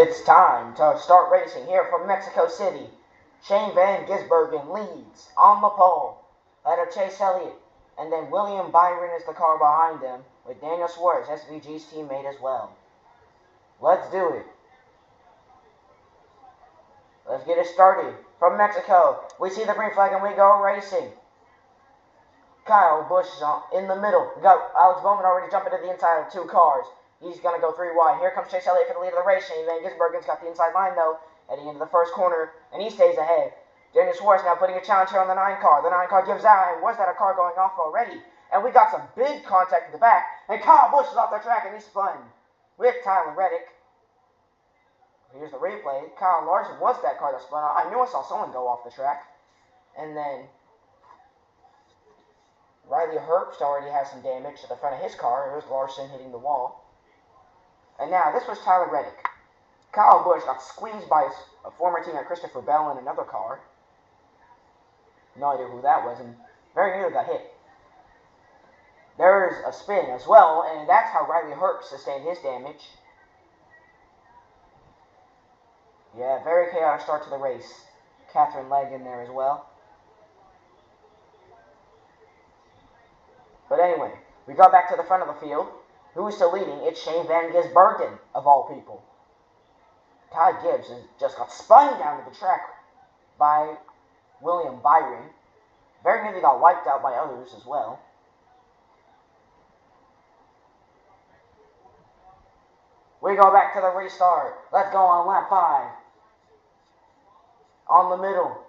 It's time to start racing here from Mexico City. Shane Van Gisbergen leads on the pole. Later Chase Elliott, and then William Byron is the car behind them, with Daniel Suarez, SVG's teammate as well. Let's do it. Let's get it started. From Mexico, we see the green flag and we go racing. Kyle Busch is in the middle. We got Alex Bowman already jumping to the inside of two cars. He's going to go 3 wide. Here comes Chase Elliott for the lead of the race. Shane Van Gisbergen's got the inside line, though, heading into the first corner, and he stays ahead. Daniel Suarez now putting a challenge here on the 9 car. The 9 car gives out, and was that a car going off already? And we got some big contact in the back, and Kyle Busch is off the track, and he's spun with Tyler Reddick. Here's the replay. Kyle Larson was that car that spun out. I knew I saw someone go off the track. And then Riley Herbst already has some damage to the front of his car. There's Larson hitting the wall. And now, this was Tyler Reddick. Kyle Busch got squeezed by a former teammate Christopher Bell in another car. No idea who that was, and very nearly got hit. There's a spin as well, and that's how Riley Herbst sustained his damage. Yeah, very chaotic start to the race. Catherine Legg in there as well. But anyway, we go back to the front of the field. Who's still leading? It's Shane Van Gisbergen, of all people. Ty Gibbs just got spun down to the track by William Byron. Very nearly got wiped out by others as well. We go back to the restart. Let's go on lap 5. On the middle.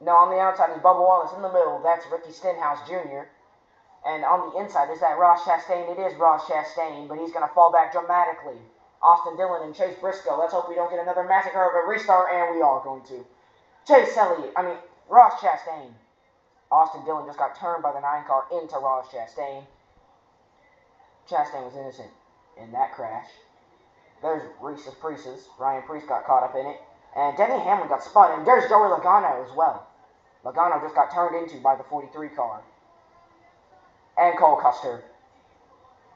No, on the outside is Bubba Wallace. In the middle, that's Ricky Stenhouse Jr. And on the inside, is that Ross Chastain? It is Ross Chastain, but he's going to fall back dramatically. Austin Dillon and Chase Briscoe. Let's hope we don't get another massacre of a restart, and we are going to. Ross Chastain. Austin Dillon just got turned by the 9 car into Ross Chastain. Chastain was innocent in that crash. There's Reese's Priest's. Ryan Priest got caught up in it. And Denny Hamlin got spun, and there's Joey Logano as well. Logano just got turned into by the 43 car. And Cole Custer.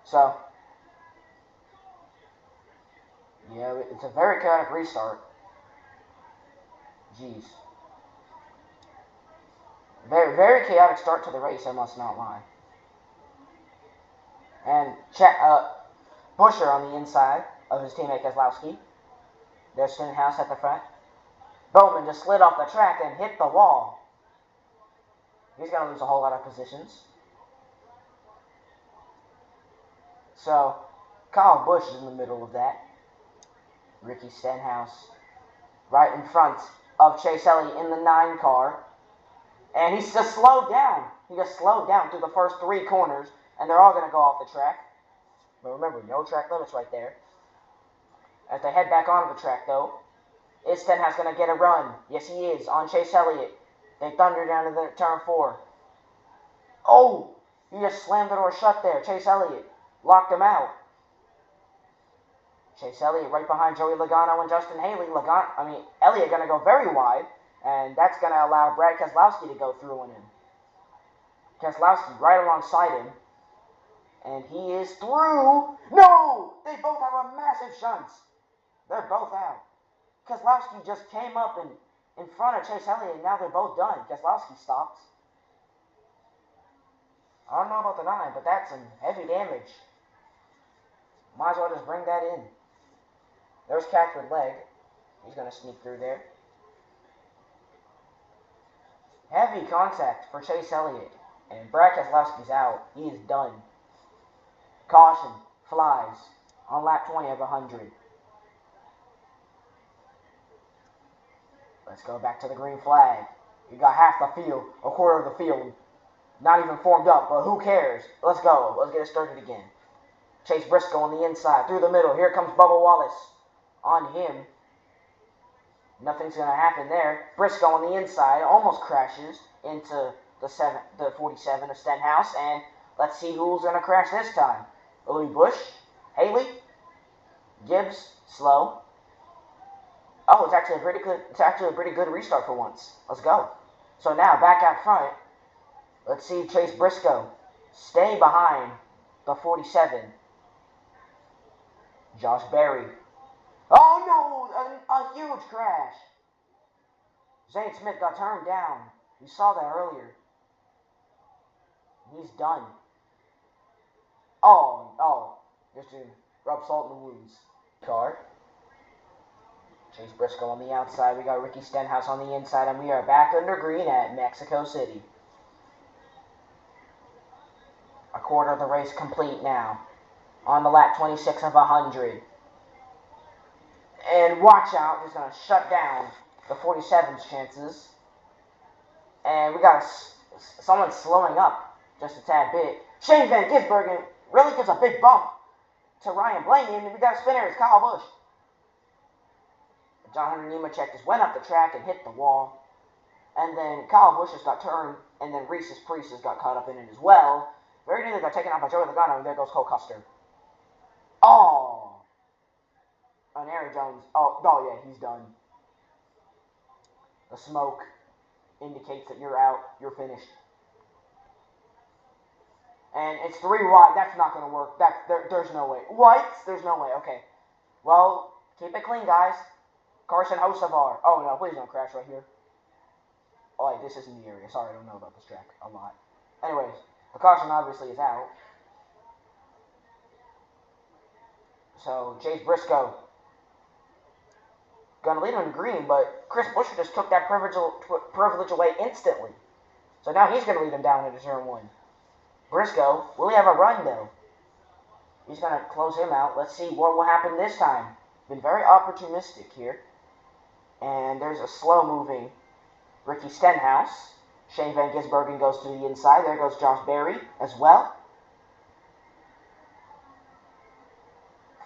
So, yeah, it's a very chaotic restart. Jeez. Very, very chaotic start to the race, I must not lie. And Buescher on the inside of his teammate Keselowski. There's Stenhouse at the front. Bowman just slid off the track and hit the wall. He's going to lose a whole lot of positions. So, Kyle Busch is in the middle of that. Ricky Stenhouse right in front of Chase Elliott in the 9 car. And he's just slowed down. He just slowed down through the first 3 corners, and they're all going to go off the track. But remember, no track limits right there. As they head back onto the track, though, is Stenhouse going to get a run? Yes, he is, on Chase Elliott. They thunder down to the turn 4. Oh! He just slammed the door shut there. Chase Elliott locked him out. Chase Elliott right behind Joey Logano and Justin Haley. Elliott going to go very wide, and that's going to allow Brad Keselowski to go through on him. Keselowski right alongside him, and he is through. No! They both have a massive shunt. They're both out. Keselowski just came up in front of Chase Elliott, and now they're both done. Keselowski stops. I don't know about the 9, but that's some heavy damage. Might as well just bring that in. There's Catherine Legg. He's going to sneak through there. Heavy contact for Chase Elliott. And Brad Keselowski's out. He is done. Caution flies on lap 20 of 100. Let's go back to the green flag. You got half the field, a quarter of the field. Not even formed up, but who cares? Let's go. Let's get it started again. Chase Briscoe on the inside, through the middle. Here comes Bubba Wallace. On him. Nothing's going to happen there. Briscoe on the inside almost crashes into the 47 of Stenhouse. And let's see who's going to crash this time. Louis Busch, Haley, Gibbs, slow. Oh, it's actually a pretty good restart for once. Let's go. So now back out front. Let's see Chase Briscoe stay behind the 47. Josh Berry. Oh no, huge crash. Zane Smith got turned down. We saw that earlier. He's done. Oh. Just to rub salt in the wounds. Car. Chase Briscoe on the outside. We got Ricky Stenhouse on the inside. And we are back under green at Mexico City. A quarter of the race complete now. On the lap 26 of 100. And watch out. He's going to shut down the 47's chances. And we got someone slowing up just a tad bit. Shane Van Gisbergen really gives a big bump to Ryan Blaney, and we got a spinner. It's Kyle Busch. John Hunter Nemechek just went up the track and hit the wall. And then Kyle Busch just got turned, and then Reese's Priest got caught up in it as well. Very nearly got taken out by Joey Logano, and there goes Cole Custer. Oh! And Aaron Jones. Oh yeah, he's done. The smoke indicates that you're out. You're finished. And it's 3 wide. That's not going to work. There's no way. What? There's no way. Okay. Well, keep it clean, guys. Carson Hocevar. Oh, no. Please don't crash right here. Oh, wait, this isn't the area. Sorry, I don't know about this track a lot. Anyways, the caution obviously is out. So, Chase Briscoe. Gonna lead him in green, but Chris Buescher just took that privilege away instantly. So now he's gonna lead him down into turn 1. Briscoe, will he have a run though? He's gonna close him out. Let's see what will happen this time. Been very opportunistic here. And there's a slow-moving Ricky Stenhouse. Shane Van Gisbergen goes to the inside. There goes Josh Berry as well.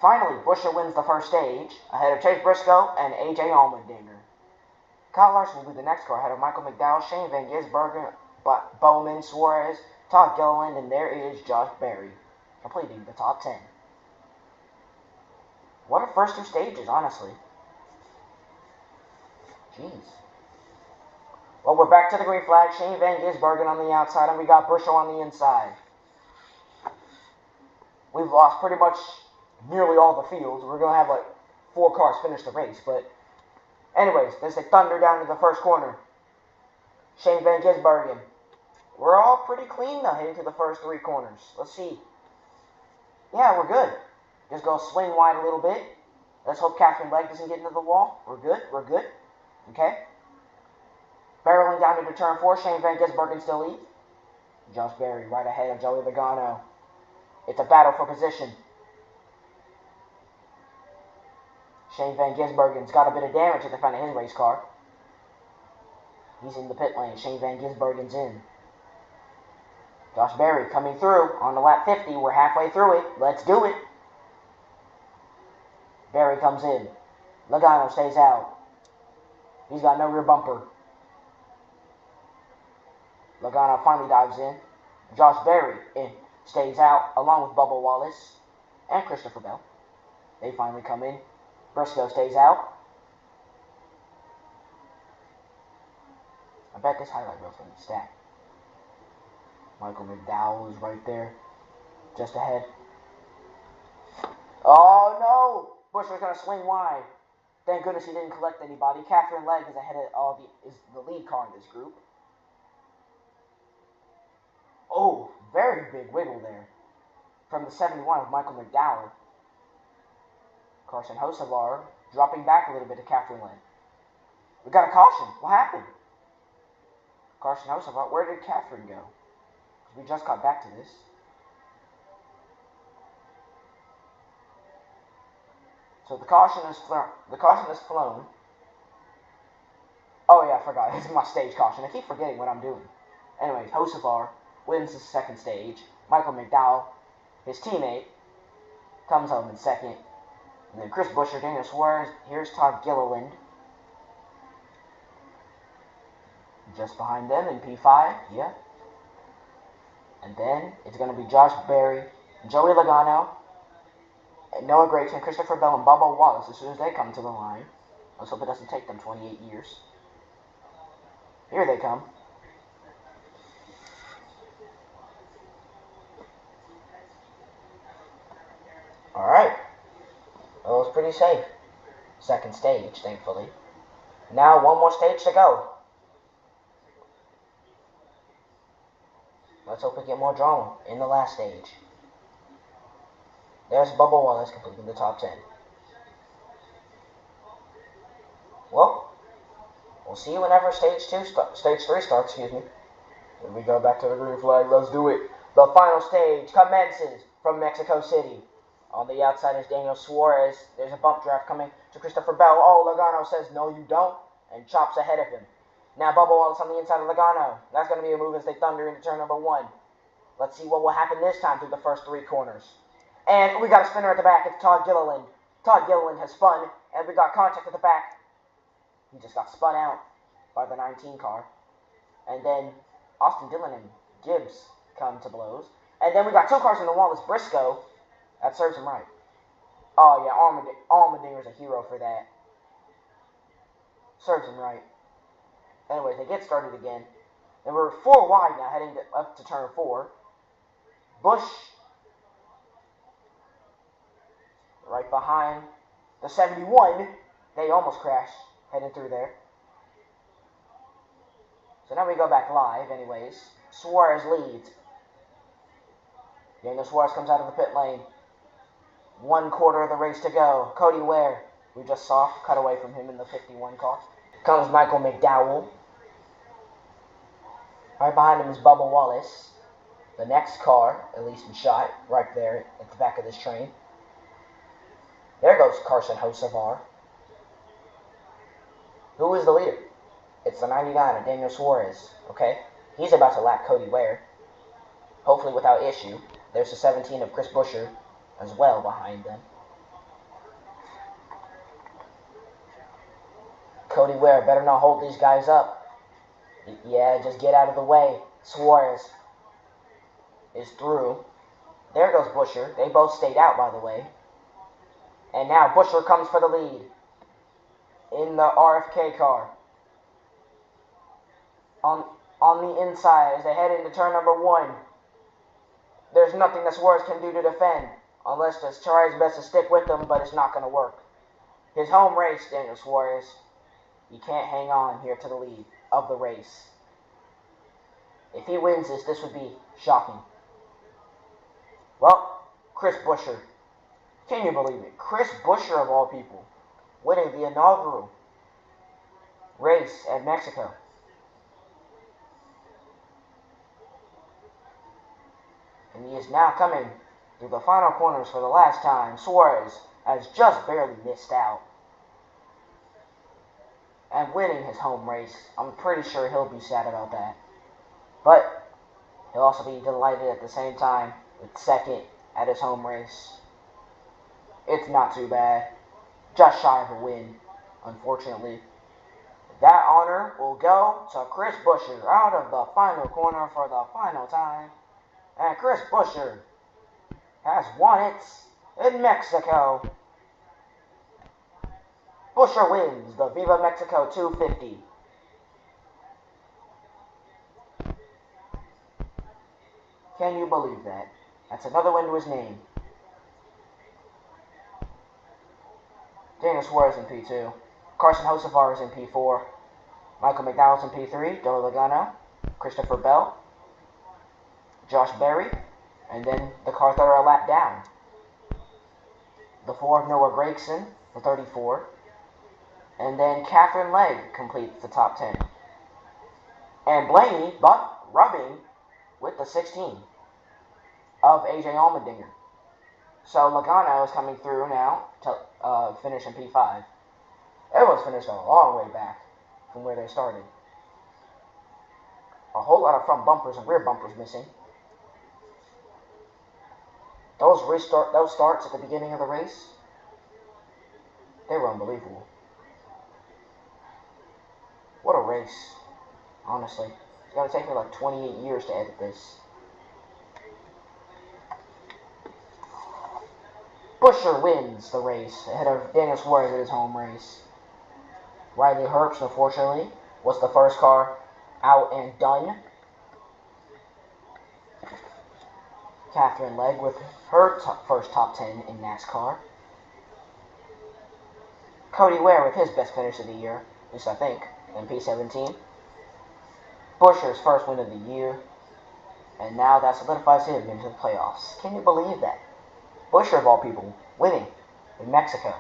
Finally, Buescher wins the first stage, ahead of Chase Briscoe and A.J. Allmendinger. Kyle Larson will be the next car, ahead of Michael McDowell, Shane Van Gisbergen, Bowman, Suarez, Todd Gilliland, and there is Josh Berry, completing the top 10. What a first 2 stages, honestly. Jeez. Well, we're back to the green flag. Shane Van Gisbergen on the outside, and we got Buescher on the inside. We've lost pretty much nearly all the fields. We're going to have like 4 cars finish the race. But anyways, there's a thunder down to the first corner. Shane Van Gisbergen. We're all pretty clean though heading to the first 3 corners. Let's see. Yeah, we're good. Just go swing wide a little bit. Let's hope Catherine Legg doesn't get into the wall. We're good. We're good. Okay. Barreling down into turn 4. Shane Van Gisbergen still leads. Josh Berry right ahead of Joey Logano. It's a battle for position. Shane Van Gisbergen's got a bit of damage at the front of his race car. He's in the pit lane. Shane Van Gisbergen's in. Josh Berry coming through on the lap 50. We're halfway through it. Let's do it. Berry comes in. Logano stays out. He's got no rear bumper. Logano finally dives in. Josh Berry stays out along with Bubba Wallace and Christopher Bell. They finally come in. Briscoe stays out. I bet this highlight reel's going to be stacked. Michael McDowell is right there, just ahead. Oh no! Buescher's going to swing wide. Thank goodness he didn't collect anybody. Catherine Legg is ahead of is the lead car in this group. Oh, very big wiggle there from the 71 of Michael McDowell. Carson Hocevar dropping back a little bit to Catherine Legg. We got a caution. What happened? Carson Hocevar, where did Catherine go? Because we just got back to this. So the caution is flown. Oh yeah, I forgot. It's my stage caution. I keep forgetting what I'm doing. Anyways, Hocevar wins the second stage. Michael McDowell, his teammate, comes home in second. And then Chris Buescher, Daniel Suarez. Here's Todd Gilliland. Just behind them in P5. Yeah. And then it's going to be Josh Berry, Joey Logano, and Noah Gragson, Christopher Bell, and Bubba Wallace as soon as they come to the line. Let's hope it doesn't take them 28 years. Here they come. Alright. Well, it's pretty safe. second stage, thankfully. Now one more stage to go. Let's hope we get more drama in the last stage. There's Bubba Wallace completing the top 10. Well, we'll see you whenever stage 3 starts, excuse me. When we go back to the green flag, let's do it. The final stage commences from Mexico City. On the outside is Daniel Suarez. There's a bump draft coming to Christopher Bell. Oh, Logano says, no, you don't, and chops ahead of him. Now Bubba Wallace on the inside of Logano. That's going to be a move as they thunder into turn number 1. Let's see what will happen this time through the first 3 corners. And we got a spinner at the back. It's Todd Gilliland. Todd Gilliland has spun, and we got contact at the back. He just got spun out by the 19 car. And then Austin Dillon and Gibbs come to blows. And then we got 2 cars in the wall. It's Briscoe. That serves him right. Oh, yeah, Allmendinger's a hero for that. Serves him right. Anyways, they get started again. And we're 4 wide now, heading up to turn 4. Busch right behind the 71. They almost crashed heading through there. So now we go back live anyways. Suarez leads. Daniel Suarez comes out of the pit lane. 1/4 of the race to go. Cody Ware, we just saw, cut away from him in the 51 car. Comes Michael McDowell. Right behind him is Bubba Wallace. The next car, at least in shot, right there at the back of this train. There goes Carson Hocevar. Who is the leader? It's the 99 of Daniel Suarez, okay? He's about to lap Cody Ware, hopefully without issue. There's the 17 of Chris Buescher as well behind them. Cody Ware better not hold these guys up. Yeah, just get out of the way. Suarez is through. There goes Buescher. They both stayed out, by the way. And now Buescher comes for the lead in the RFK car. On the inside as they head into turn number 1. There's nothing that Suarez can do to defend unless just try his best to stick with them, but it's not going to work. His home race, Daniel Suarez. He can't hang on here to the lead of the race. If he wins this would be shocking. Well, Chris Buescher. Can you believe it? Chris Buescher, of all people, winning the inaugural race at Mexico. And he is now coming through the final corners for the last time. Suarez has just barely missed out. And winning his home race. I'm pretty sure he'll be sad about that. But he'll also be delighted at the same time with second at his home race. It's not too bad. Just shy of a win, unfortunately. That honor will go to Chris Buescher out of the final corner for the final time. And Chris Buescher has won it in Mexico. Buescher wins the Viva Mexico 250. Can you believe that? That's another win to his name. Daniel Suarez in P2. Carson Hocevar is in P4. Michael McDowell's in P3. Joey Logano. Christopher Bell. Josh Berry. And then the cars that are a lap down. The 4 of Noah Gragson, the 34. And then Catherine Legg completes the top 10. And Blaney, but rubbing with the 16 of AJ Allmendinger. So Logano is coming through now to finish in P5. Everyone's finished a long way back from where they started. A whole lot of front bumpers and rear bumpers missing. Those starts at the beginning of the race, they were unbelievable. What a race, honestly. It's going to take me like 28 years to edit this. Buescher wins the race ahead of Daniel Suarez at his home race. Riley Herbst, unfortunately, was the first car out and done. Catherine Legg with her first top 10 in NASCAR. Cody Ware with his best finish of the year, at least I think, in P17. Buescher's first win of the year, and now that solidifies him into the playoffs. Can you believe that? Buescher, of all people, winning in Mexico.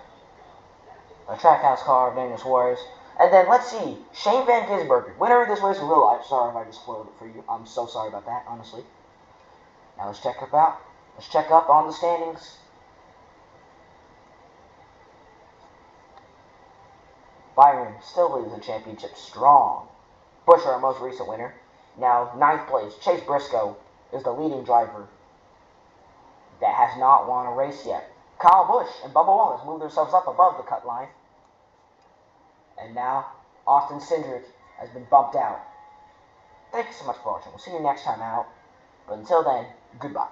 A Trackhouse car of Daniel Suarez. And then let's see, Shane Van Gisbergen, winner of this race in real life. Sorry if I just spoiled it for you. I'm so sorry about that, honestly. Now let's check up on the standings. Byron still leads the championship strong. Buescher, our most recent winner. Now, 9th place, Chase Briscoe is the leading driver that has not won a race yet. Kyle Busch and Bubba Wallace moved themselves up above the cut line. And now, Austin Cindric has been bumped out. Thank you so much for watching. We'll see you next time out. But until then, goodbye.